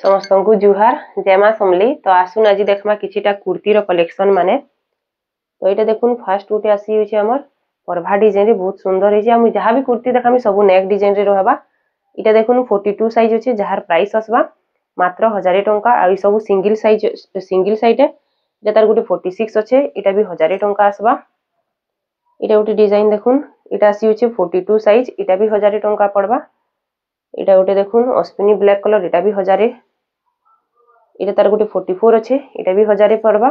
समस्त को जुहार जय मां समली। तो आसुन आज देखमा किछिटा कुर्तीर कलेक्शन माने। तो ये देखुन फास्ट गोटे आसी आमर परभा डिजाइन बहुत सुंदर है। जहाँ भी कुर्ती देखामी सब नेक डिजाइन रहबा। इटा देखुन 42 साइज अच्छे जार प्राइस आसबा मात्र 1000 टंका। आ सब सिंगल साइड है तार गोटे 46 अच्छे इटा भी 1000 टंका आसबा। इटा गोटे डिजाइन देखुन इटा आसी 42 साइज इटा भी 1000 टंका पड़वा। इटा गोटे देखुन अश्विनी ब्लैक कलर इटा भी 1000। इटा तार गोटे 44 अच्छे इटा भी 1000 पड़वा।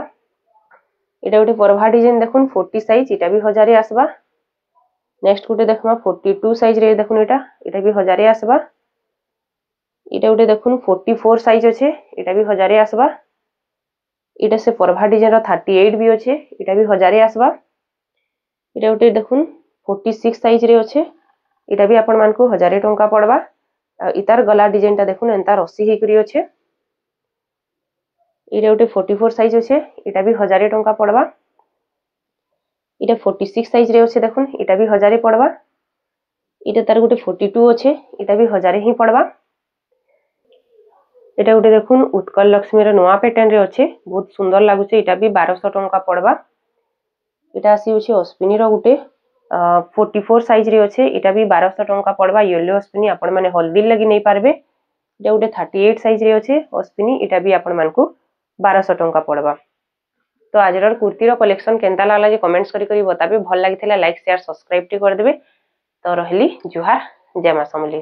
इटा गोटे परभा डिजाइन देखुन 40 साइज इटा भी 1000 आसबा। नेक्स्ट गोटे देखमा 42 साइज रे देखुन इटा भी 1000 आसबा। इटा गोटे देखुन 44 साइज अच्छे इटा भी 1000 आसबा। इटा से परभा डिजाइन रो 38 भी अच्छे इटा भी 1000 आसबा। इटा गोटे देखुन 46 साइज रे अच्छे इटा भी आपण मान को 1000 टंका पड़वा। इतार गला डिजाइन टा देखुन एंता रसी हेकरी अच्छे। इटा गोटे 44 साइज अच्छे इटा भी 1000 टंका पड़वा। इटा 46 साइज रे अच्छे देखुन इटा भी 1000 पड़वा। इटा तार गोटे 42 अच्छे इटा भी 1000 ही पड़वा। इटा गोटे देखुन उत्कल लक्ष्मी रो नवा पैटर्न रे अच्छे बहुत सुंदर लागुचे इटा भी 1200 टंका पड़वा। इटा आसी होचे अश्विनी रो गोटे 44 साइज रे अच्छे इटा भी 1200 टंका पड़वा। येलो अश्विनी आपण माने हल्दी लगी नहीं पारबे। इटा गोटे 38 साइज रे अच्छे अश्विनी इटा भी आपण मान को 1200 टंका पड़वा। तो आज कुर्तीर कलेक्शन केनता लागला जे कमेंट्स करी बताबे। भल लागिथिला लाइक शेयर सब्सक्राइब टी कर देबे। तो रहली जुहार जय मां समली।